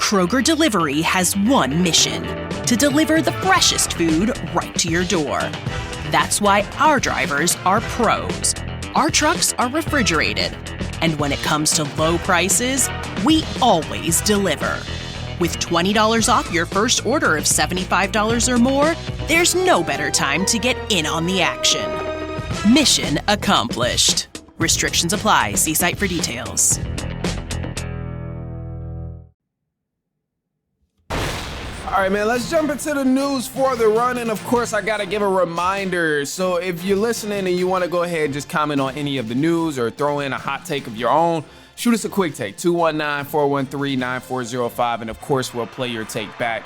Kroger Delivery has one mission: to deliver the freshest food right to your door. That's why our drivers are pros. Our trucks are refrigerated. And when it comes to low prices, we always deliver. With $20 off your first order of $75 or more, there's no better time to get in on the action. Mission accomplished. Restrictions apply. See site for details. All right, man, let's jump into the news for the run. And of course, I got to give a reminder. So if you're listening and you want to go ahead and just comment on any of the news or throw in a hot take of your own, shoot us a quick take, 219-413-9405. And of course, we'll play your take back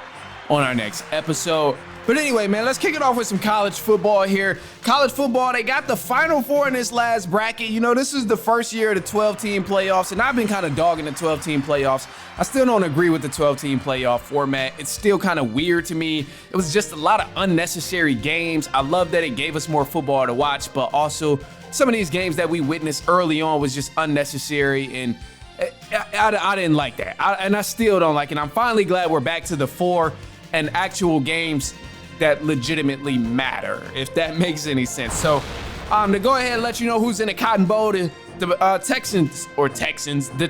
on our next episode. But anyway, man, let's kick it off with some college football here. College football, they got the Final Four in this last bracket. You know, this is the first year of the 12-team playoffs, and I've been kind of dogging the 12-team playoffs. I still don't agree with the 12-team playoff format. It's still kind of weird to me. It was just a lot of unnecessary games. I love that it gave us more football to watch, but also some of these games that we witnessed early on was just unnecessary, and I didn't like that. And I still don't like it. I'm finally glad we're back to the 4 and actual games that legitimately matter, if that makes any sense. So to go ahead and let you know who's in the Cotton Bowl, the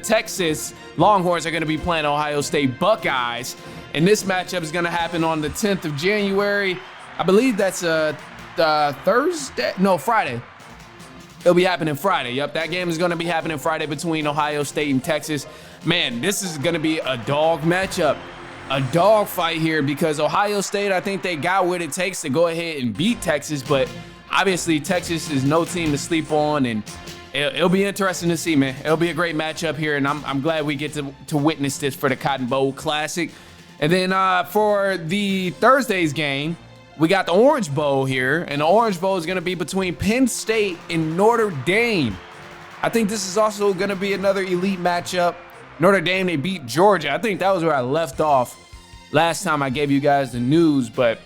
Texas Longhorns are going to be playing Ohio State Buckeyes, and this matchup is going to happen on the 10th of January. I believe that's Friday. It'll be happening Friday. Yep, that game is going to be happening Friday between Ohio State and Texas. Man, this is going to be a dog matchup. A dog fight here, because Ohio State, I think they got what it takes to go ahead and beat Texas, but obviously Texas is no team to sleep on, and it'll be interesting to see, man. It'll be a great matchup here, and I'm glad we get to witness this for the Cotton Bowl Classic. And then for the Thursday's game, we got the Orange Bowl here, and the Orange Bowl is going to be between Penn State and Notre Dame. I think this is also going to be another elite matchup. Notre Dame, they beat Georgia. I think that was where I left off last time I gave you guys the news, but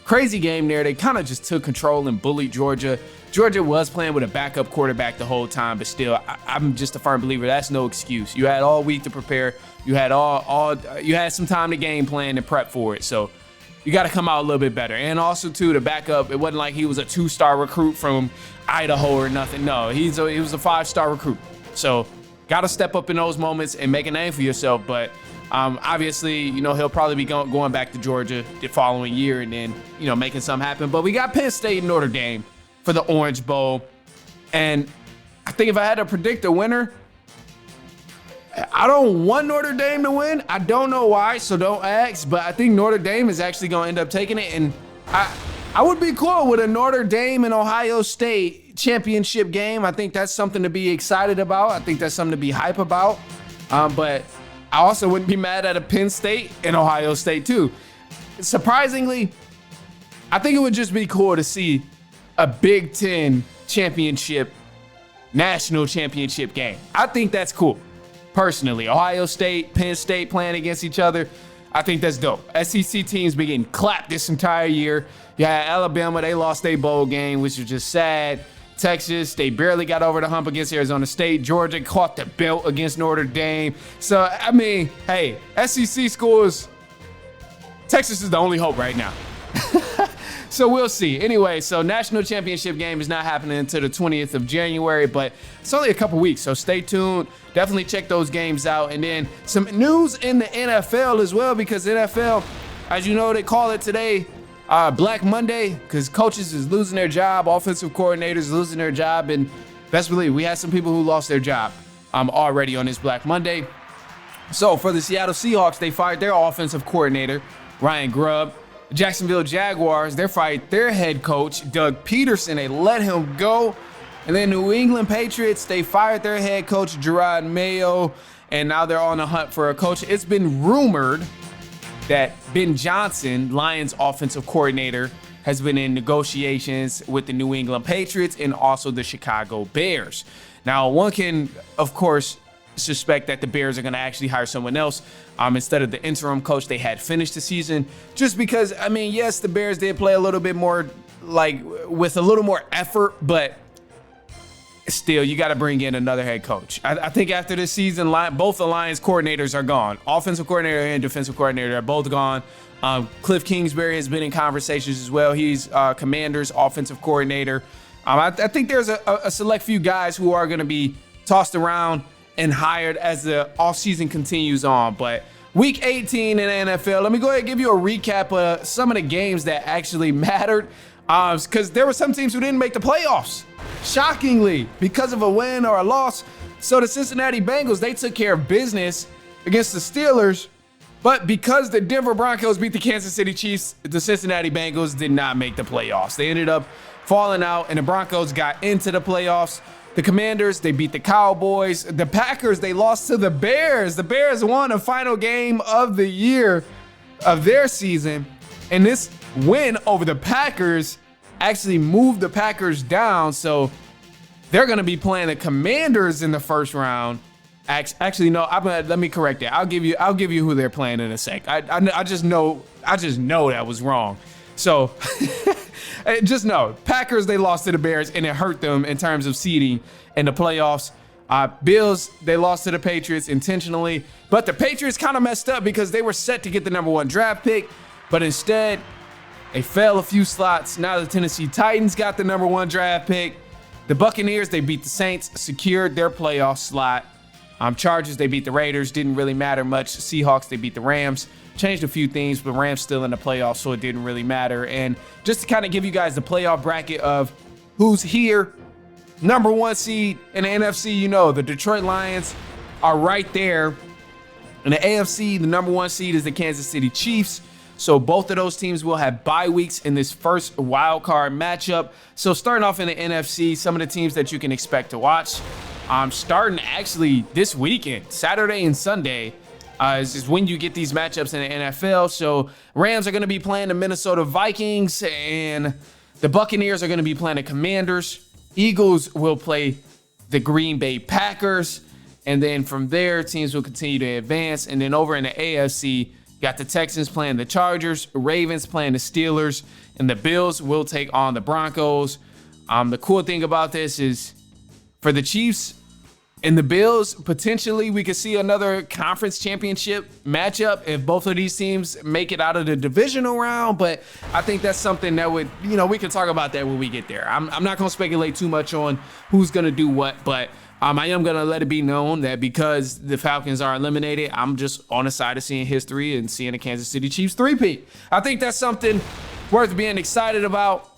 crazy game there. They kind of just took control and bullied Georgia. Georgia was playing with a backup quarterback the whole time, but still, I'm just a firm believer that's no excuse. You had all week to prepare. You had you had some time to game plan and prep for it. So you got to come out a little bit better. And also, too, the backup, it wasn't like he was a 2-star recruit from Idaho or nothing. No, he was a 5-star recruit. So got to step up in those moments and make a name for yourself. But obviously, you know, he'll probably be going back to Georgia the following year and then, you know, making something happen. But we got Penn State and Notre Dame for the Orange Bowl. And I think if I had to predict a winner, I don't want Notre Dame to win. I don't know why, so don't ask. But I think Notre Dame is actually going to end up taking it. And I would be cool with a Notre Dame and Ohio State championship game. I think that's something to be excited about. I think that's something to be hype about. But I also wouldn't be mad at a Penn State and Ohio State too. Surprisingly, I think it would just be cool to see a Big Ten championship, national championship game. I think that's cool. Personally, Ohio State, Penn State playing against each other, I think that's dope. SEC teams been getting clapped this entire year. You had Alabama, they lost their bowl game, which was just sad. Texas, they barely got over the hump against Arizona State. Georgia caught the belt against Notre Dame. So, I mean, hey, SEC schools, Texas is the only hope right now. So we'll see. Anyway, so national championship game is not happening until the 20th of January, but it's only a couple weeks, so stay tuned. Definitely check those games out. And then some news in the NFL as well, because NFL, as you know, they call it today Black Monday, because coaches is losing their job, offensive coordinators losing their job, and best believe we had some people who lost their job already on this Black Monday. So for the Seattle Seahawks, they fired their offensive coordinator, Ryan Grubb. Jacksonville Jaguars, they fired their head coach, Doug Peterson. They let him go. And then New England Patriots, they fired their head coach, Gerard Mayo, and now they're on the hunt for a coach. It's been rumored that Ben Johnson, Lions offensive coordinator, has been in negotiations with the New England Patriots and also the Chicago Bears. Now, one can, of course, suspect that the Bears are going to actually hire someone else instead of the interim coach they had finished the season. Just because, I mean, yes, the Bears did play a little bit more, like, with a little more effort, but still, you got to bring in another head coach. I think after this season, both the Lions coordinators are gone. Offensive coordinator and defensive coordinator are both gone. Cliff Kingsbury has been in conversations as well. He's Commanders' offensive coordinator. I think there's a select few guys who are going to be tossed around and hired as the offseason continues on. But Week 18 in the NFL, let me go ahead and give you a recap of some of the games that actually mattered. Because there were some teams who didn't make the playoffs, shockingly, because of a win or a loss. So the Cincinnati Bengals, they took care of business against the Steelers. But because the Denver Broncos beat the Kansas City Chiefs, the Cincinnati Bengals did not make the playoffs. They ended up falling out, and the Broncos got into the playoffs. The Commanders, they beat the Cowboys. The Packers, they lost to the Bears. The Bears won a final game of the year of their season. And this win over the Packers actually moved the Packers down. So they're going to be playing the Commanders in the first round. Actually, no, let me correct that. I'll give you who they're playing in a sec. I just know that was wrong. So just know, Packers, they lost to the Bears, and it hurt them in terms of seeding in the playoffs. Bills, they lost to the Patriots intentionally, but the Patriots kind of messed up because they were set to get the #1 draft pick, but instead they fell a few slots. Now the Tennessee Titans got the #1 draft pick. The Buccaneers, they beat the Saints, secured their playoff slot. Chargers, they beat the Raiders, didn't really matter much. Seahawks, they beat the Rams. Changed a few things, but Rams still in the playoffs, so it didn't really matter. And just to kind of give you guys the playoff bracket of who's here, #1 seed in the NFC, the Detroit Lions are right there. In the AFC, the #1 seed is the Kansas City Chiefs. So both of those teams will have bye weeks in this first wild card matchup. So starting off in the NFC, some of the teams that you can expect to watch. Starting actually this weekend, Saturday and Sunday, is when you get these matchups in the NFL. So Rams are going to be playing the Minnesota Vikings, and the Buccaneers are going to be playing the Commanders. Eagles will play the Green Bay Packers. And then from there, teams will continue to advance. And then over in the AFC, got the Texans playing the Chargers, Ravens playing the Steelers, and the Bills will take on the Broncos. The cool thing about this is for the Chiefs and the Bills, potentially we could see another conference championship matchup if both of these teams make it out of the divisional round. But I think that's something that would, we can talk about that when we get there. I'm not going to speculate too much on who's going to do what, but I am going to let it be known that because the Falcons are eliminated, I'm just on the side of seeing history and seeing the Kansas City Chiefs three-peat. I think that's something worth being excited about.